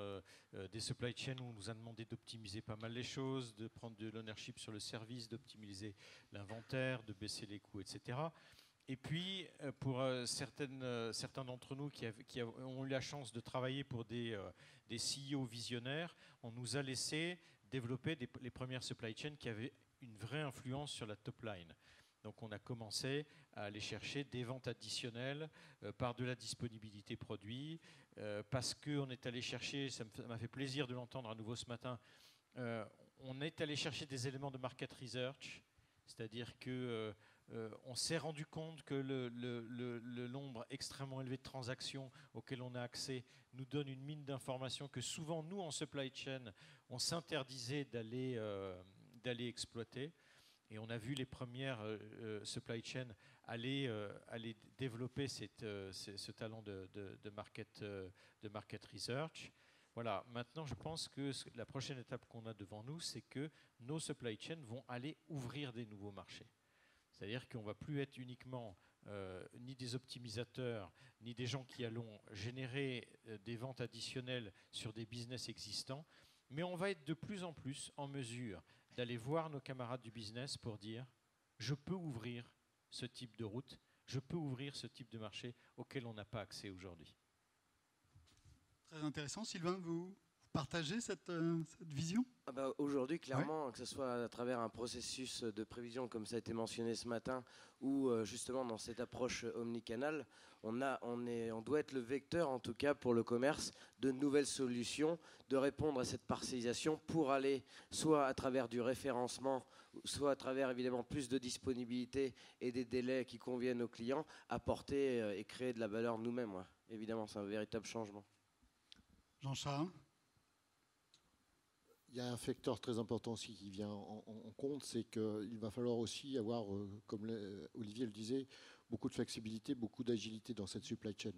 des supply chains où on nous a demandé d'optimiser pas mal les choses, de prendre de l'ownership sur le service, d'optimiser l'inventaire, de baisser les coûts, etc. Et puis, pour certains d'entre nous qui ont eu la chance de travailler pour des CEO visionnaires, on nous a laissé développer les premières supply chains qui avaient une vraie influence sur la top line. Donc on a commencé à aller chercher des ventes additionnelles par de la disponibilité produit, parce qu'on est allé chercher, ça m'a fait plaisir de l'entendre à nouveau ce matin, on est allé chercher des éléments de market research, c'est-à-dire que on s'est rendu compte que le nombre extrêmement élevé de transactions auxquelles on a accès nous donne une mine d'informations que souvent, nous, en supply chain, on s'interdisait d'aller exploiter. Et on a vu les premières supply chain aller développer ce talent de market research. Voilà. Maintenant, je pense que la prochaine étape qu'on a devant nous, c'est que nos supply chains vont aller ouvrir des nouveaux marchés. C'est-à-dire qu'on ne va plus être uniquement ni des optimisateurs, ni des gens qui allons générer des ventes additionnelles sur des business existants, mais on va être de plus en plus en mesure d'aller voir nos camarades du business pour dire « je peux ouvrir ce type de route je peux ouvrir ce type de marché auquel on n'a pas accès aujourd'hui. Très intéressant. Sylvain, vous partagez cette vision? Aujourd'hui, clairement, que ce soit à travers un processus de prévision, comme ça a été mentionné ce matin, ou justement dans cette approche omnicanal, on doit être le vecteur, en tout cas pour le commerce, de nouvelles solutions, de répondre à cette parcellisation pour aller soit à travers du référencement, soit à travers évidemment plus de disponibilité et des délais qui conviennent aux clients, apporter et créer de la valeur nous-mêmes. Ouais. Évidemment, c'est un véritable changement. Jean-Charles? Il y a un facteur très important aussi qui vient en compte, c'est qu'il va falloir aussi avoir, comme Olivier le disait, beaucoup de flexibilité, beaucoup d'agilité dans cette supply chain.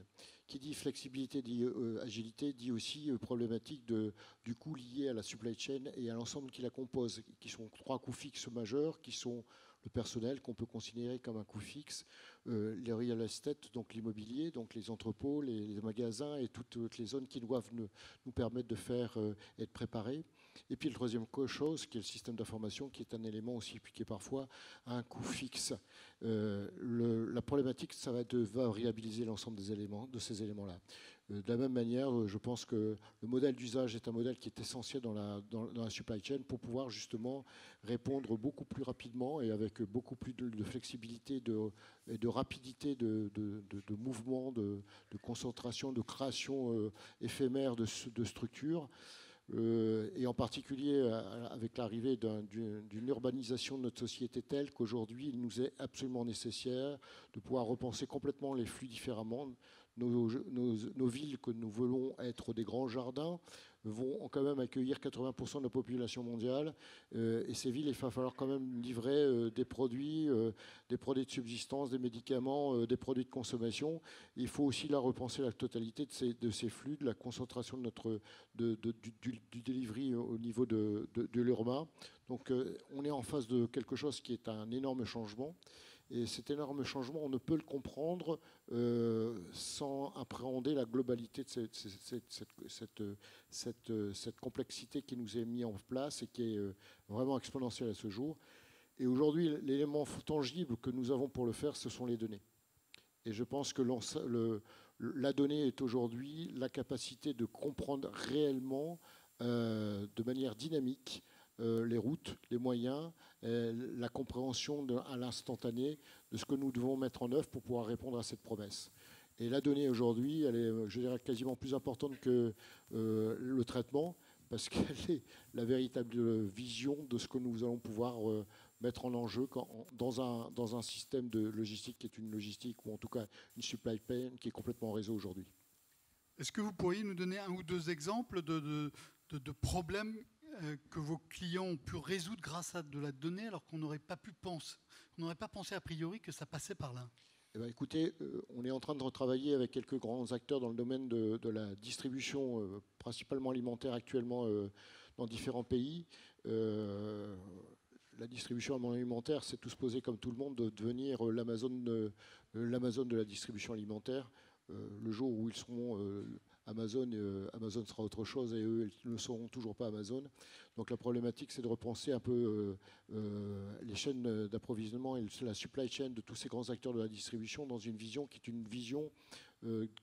Qui dit flexibilité, dit agilité, dit aussi problématique du coût lié à la supply chain et à l'ensemble qui la compose, qui sont 3 coûts fixes majeurs, qui sont le personnel qu'on peut considérer comme un coût fixe, les real estate, donc l'immobilier, donc les entrepôts, les magasins et toutes les zones qui doivent nous permettre de faire être préparés. Et puis le troisième chose, qui est le système d'information, qui est un élément aussi qui est parfois à un coût fixe. La problématique, ça va être de variabiliser l'ensemble des éléments, de ces éléments-là. De la même manière, je pense que le modèle d'usage est un modèle qui est essentiel dans la supply chain pour pouvoir justement répondre beaucoup plus rapidement et avec beaucoup plus de flexibilité et de rapidité de mouvement, de concentration, de création éphémère de structures. Et en particulier avec l'arrivée d'une urbanisation de notre société telle qu'aujourd'hui, il nous est absolument nécessaire de pouvoir repenser complètement les flux différemment. Nos villes que nous voulons être des grands jardins vont quand même accueillir 80% de la population mondiale. Et ces villes, il va falloir quand même livrer des produits de subsistance, des médicaments, des produits de consommation. Il faut aussi là repenser la totalité de ces flux, de la concentration du delivery au niveau de l'urbain. Donc on est en face de quelque chose qui est un énorme changement. Et cet énorme changement, on ne peut le comprendre sans appréhender la globalité de cette complexité qui nous est mise en place et qui est vraiment exponentielle à ce jour. Et aujourd'hui, l'élément tangible que nous avons pour le faire, ce sont les données. Et je pense que la donnée est aujourd'hui la capacité de comprendre réellement, de manière dynamique, les routes, les moyens, la compréhension à l'instantané de ce que nous devons mettre en œuvre pour pouvoir répondre à cette promesse. Et la donnée aujourd'hui, elle est, je dirais, quasiment plus importante que le traitement, parce qu'elle est la véritable vision de ce que nous allons pouvoir mettre en enjeu dans un système de logistique qui est une logistique, ou en tout cas une supply chain qui est complètement en réseau aujourd'hui. Est-ce que vous pourriez nous donner un ou deux exemples de problèmes que vos clients ont pu résoudre grâce à de la donnée alors qu'on n'aurait pas pensé a priori que ça passait par là? Eh bien, écoutez, on est en train de retravailler avec quelques grands acteurs dans le domaine de la distribution, principalement alimentaire actuellement dans différents pays. La distribution alimentaire, c'est tout se poser comme tout le monde de devenir l'Amazon de la distribution alimentaire. Le jour où ils seront Amazon sera autre chose et eux, ils ne seront toujours pas Amazon. Donc la problématique, c'est de repenser un peu les chaînes d'approvisionnement et la supply chain de tous ces grands acteurs de la distribution dans une vision qui est une vision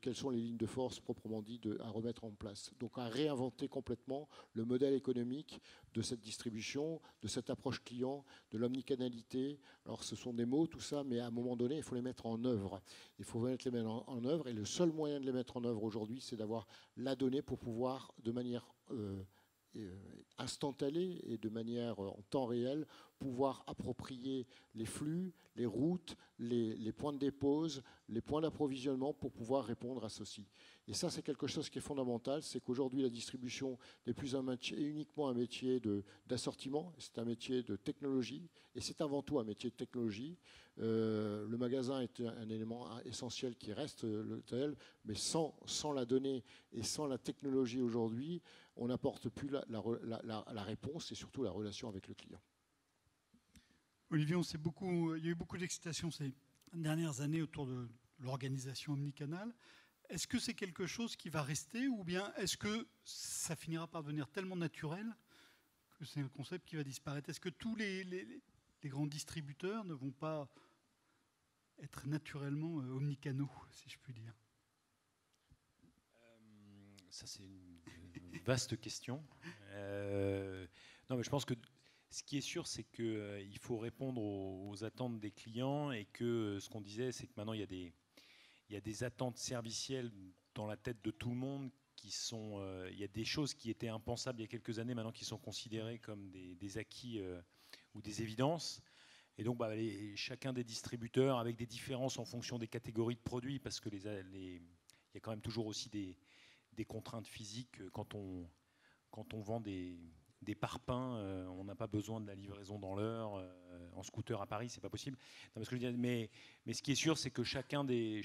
quelles sont les lignes de force proprement dit à remettre en place. Donc à réinventer complètement le modèle économique de cette distribution, de cette approche client, de l'omnicanalité. Alors ce sont des mots, tout ça, mais à un moment donné, il faut les mettre en œuvre. Il faut les mettre en œuvre et le seul moyen de les mettre en œuvre aujourd'hui, c'est d'avoir la donnée pour pouvoir, de manière instantanée et de manière en temps réel, pouvoir approprier les flux, les routes, les points de dépose, les points d'approvisionnement pour pouvoir répondre à ceci. Et ça, c'est quelque chose qui est fondamental, c'est qu'aujourd'hui, la distribution n'est plus uniquement un métier d'assortiment, c'est un métier de technologie, et c'est avant tout un métier de technologie. Le magasin est un élément essentiel qui reste tel, mais sans la donnée et sans la technologie aujourd'hui, on n'apporte plus la réponse et surtout la relation avec le client. Olivier, il y a eu beaucoup d'excitation ces dernières années autour de l'organisation omnicanal. Est-ce que c'est quelque chose qui va rester ou bien est-ce que ça finira par devenir tellement naturel que c'est un concept qui va disparaître? Est-ce que tous les grands distributeurs ne vont pas être naturellement omnicanaux, si je puis dire? Ça, c'est une vaste question. Non, mais je pense que ce qui est sûr, c'est qu'il faut répondre aux attentes des clients et que ce qu'on disait, c'est que maintenant, il y a des attentes servicielles dans la tête de tout le monde qui sont... il y a des choses qui étaient impensables il y a quelques années, maintenant qui sont considérées comme des acquis ou des évidences. Et donc, chacun des distributeurs, avec des différences en fonction des catégories de produits, parce que il y a quand même toujours aussi des contraintes physiques quand on vend des parpaings, on n'a pas besoin de la livraison dans l'heure. En scooter à Paris, c'est pas possible. Non, parce que mais ce qui est sûr, c'est que chacun des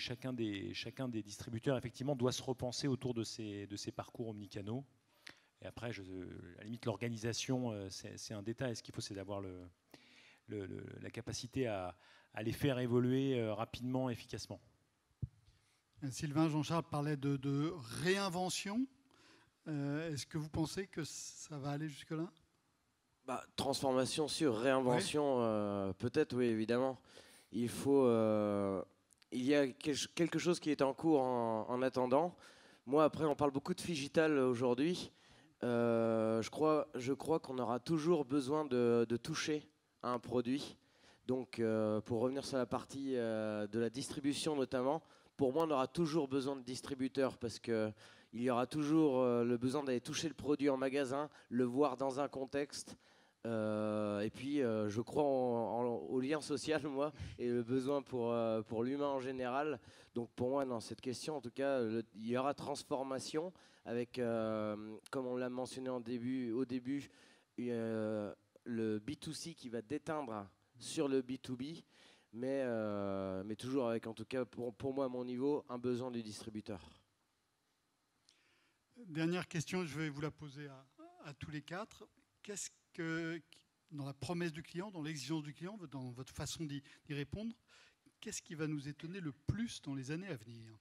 distributeurs, effectivement, doit se repenser autour de ces parcours omnicanaux. Et après, à la limite, l'organisation, c'est un détail. Ce qu'il faut, c'est d'avoir la capacité à les faire évoluer rapidement, efficacement. Sylvain, Jean-Charles parlait de réinvention. Est-ce que vous pensez que ça va aller jusque-là? Transformation sur réinvention, peut-être, oui, évidemment. Il y a quelque chose qui est en cours en attendant. Moi, après, on parle beaucoup de Phygital aujourd'hui. Je crois qu'on aura toujours besoin de toucher à un produit. Donc, pour revenir sur la partie de la distribution notamment, pour moi, on aura toujours besoin de distributeurs parce qu'il y aura toujours le besoin d'aller toucher le produit en magasin, le voir dans un contexte. Et puis, je crois au lien social, moi, et le besoin pour l'humain en général. Donc, pour moi, dans cette question, en tout cas, il y aura transformation avec, comme on l'a mentionné au début, le B2C qui va déteindre sur le B2B. Mais toujours avec, en tout cas, pour moi, à mon niveau, un besoin du distributeur. Dernière question, je vais vous la poser à tous les quatre. Qu'est-ce que, dans la promesse du client, dans l'exigence du client, dans votre façon d'y répondre, qu'est-ce qui va nous étonner le plus dans les années à venir?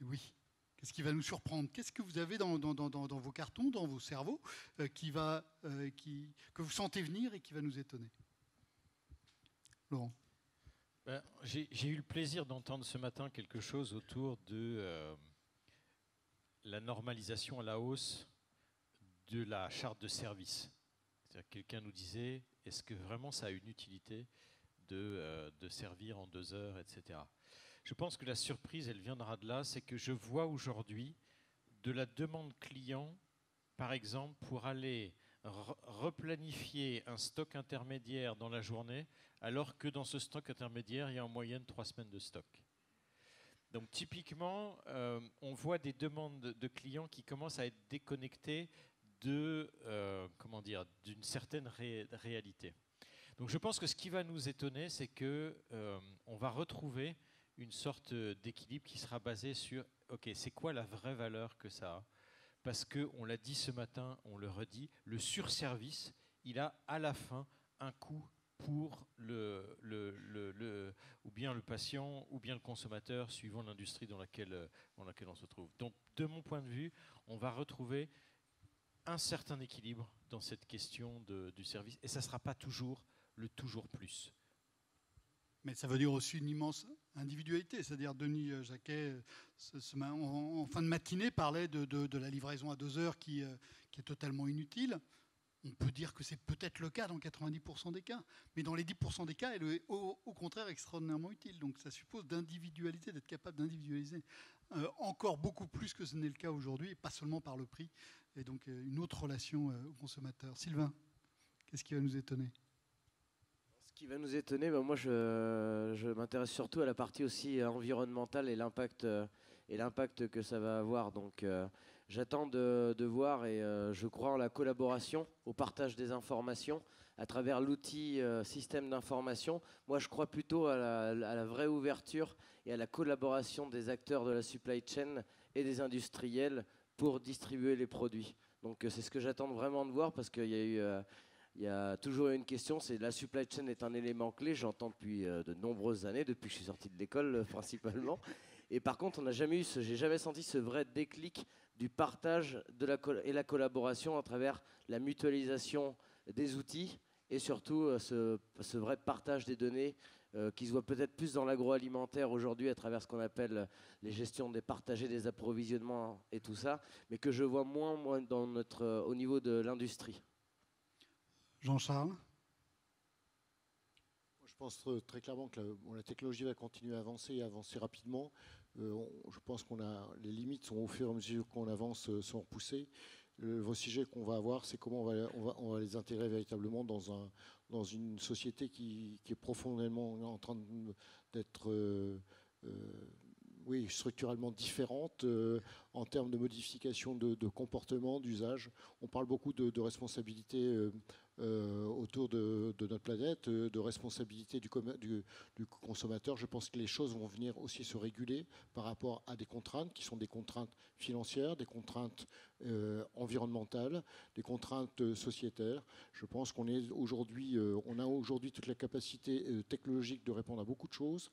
Oui. Qu'est-ce qui va nous surprendre? Qu'est-ce que vous avez dans vos cartons, dans vos cerveaux, que vous sentez venir et qui va nous étonner? Laurent. J'ai eu le plaisir d'entendre ce matin quelque chose autour de la normalisation à la hausse de la charte de service. C'est-à-dire que quelqu'un nous disait, est-ce que vraiment ça a une utilité de servir en 2 heures, etc. Je pense que la surprise, elle viendra de là, c'est que je vois aujourd'hui de la demande client, par exemple, pour aller replanifier un stock intermédiaire dans la journée, alors que dans ce stock intermédiaire, il y a en moyenne 3 semaines de stock. Donc typiquement, on voit des demandes de clients qui commencent à être déconnectées d'une certaine réalité. Donc je pense que ce qui va nous étonner, c'est qu'on va retrouver une sorte d'équilibre qui sera basé sur ok, c'est quoi la vraie valeur que ça a? Parce qu'on l'a dit ce matin, on le redit, le surservice, il a à la fin un coût pour ou bien le patient ou bien le consommateur, suivant l'industrie dans laquelle on se trouve. Donc de mon point de vue, on va retrouver un certain équilibre dans cette question du service, et ça ne sera pas toujours le toujours plus. Mais ça veut dire aussi une immense individualité. C'est-à-dire Denis Jacquet, en fin de matinée, parlait de la livraison à 2 heures qui est totalement inutile. On peut dire que c'est peut-être le cas dans 90% des cas. Mais dans les 10% des cas, elle est au contraire extraordinairement utile. Donc ça suppose d'individualiser, d'être capable d'individualiser encore beaucoup plus que ce n'est le cas aujourd'hui, et pas seulement par le prix. Et donc une autre relation au consommateur. Sylvain, qu'est-ce qui va nous étonner ? Ce qui va nous étonner, moi je m'intéresse surtout à la partie aussi environnementale et l'impact que ça va avoir. Donc j'attends de voir, et je crois en la collaboration, au partage des informations à travers l'outil système d'information. Moi je crois plutôt à la vraie ouverture et à la collaboration des acteurs de la supply chain et des industriels pour distribuer les produits. Donc c'est ce que j'attends vraiment de voir, parce qu'il y a toujours une question, c'est la supply chain est un élément clé, j'entends depuis de nombreuses années, depuis que je suis sorti de l'école principalement. Et par contre, j'ai jamais senti ce vrai déclic du partage et la collaboration à travers la mutualisation des outils et surtout ce vrai partage des données qui se voit peut-être plus dans l'agroalimentaire aujourd'hui à travers ce qu'on appelle les gestions des partagés des approvisionnements et tout ça, mais que je vois moins dans au niveau de l'industrie. Je Jean-Charles? pense très clairement que la technologie va continuer à avancer et avancer rapidement. Je pense les limites sont au fur et à mesure qu'on avance sont repoussées. Le sujet qu'on va avoir, c'est comment on va les intégrer véritablement dans une société qui est profondément en train d'être structurellement différente en termes de modification de comportement, d'usage. On parle beaucoup de responsabilité autour de notre planète, de responsabilité du consommateur. Je pense que les choses vont venir aussi se réguler par rapport à des contraintes qui sont des contraintes financières, des contraintes environnementales, des contraintes sociétaires. Je pense qu'on a aujourd'hui toute la capacité technologique de répondre à beaucoup de choses.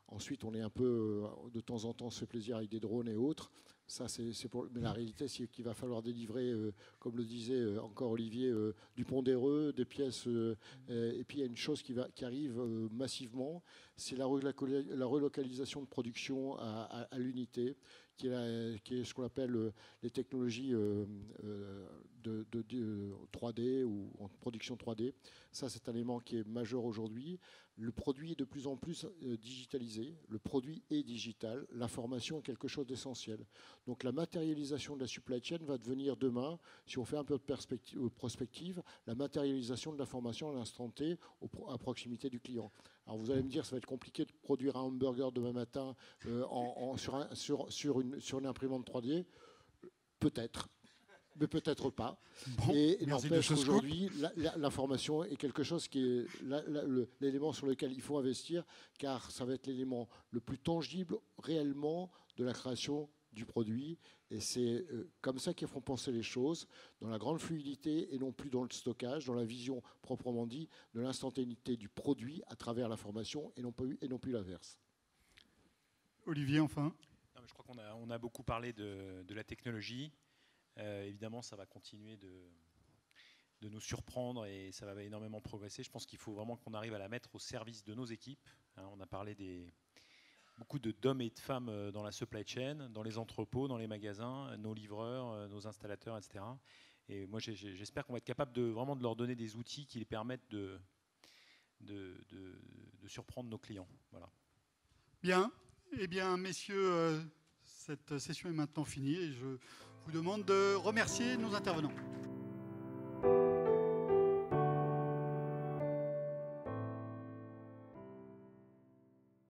Ensuite, on est un peu, de temps en temps, on se fait plaisir avec des drones et autres. Ça, mais la réalité, c'est qu'il va falloir délivrer, comme le disait encore Olivier, du pondéreux, des pièces. Et puis, il y a une chose qui arrive massivement, c'est la relocalisation de production à l'unité, qui est ce qu'on appelle les technologies de 3D ou en production 3D. Ça, c'est un élément qui est majeur aujourd'hui. Le produit est de plus en plus digitalisé. Le produit est digital. L'information est quelque chose d'essentiel. Donc la matérialisation de la supply chain va devenir demain, si on fait un peu de prospective, la matérialisation de l'information à l'instant T à proximité du client. Alors vous allez me dire, ça va être compliqué de produire un hamburger demain matin sur une imprimante 3D. Peut-être. Mais peut-être pas. Bon, et n'empêche qu'aujourd'hui, l'information est quelque chose qui est l'élément sur lequel il faut investir, car ça va être l'élément le plus tangible réellement de la création du produit. Et c'est comme ça qu'ils font penser les choses, dans la grande fluidité et non plus dans le stockage, dans la vision proprement dit de l'instantanéité du produit à travers l'information et non plus l'inverse. Olivier, enfin. Non, mais je crois qu'on a beaucoup parlé de la technologie. Évidemment, ça va continuer de nous surprendre et ça va énormément progresser. Je pense qu'il faut vraiment qu'on arrive à la mettre au service de nos équipes. On a parlé beaucoup d'hommes et de femmes dans la supply chain, dans les entrepôts, dans les magasins, nos livreurs, nos installateurs, etc. Et moi, j'espère qu'on va être capable vraiment de leur donner des outils qui les permettent de surprendre nos clients. Voilà. Bien. Eh bien, messieurs, cette session est maintenant finie et je vous demande de remercier nos intervenants.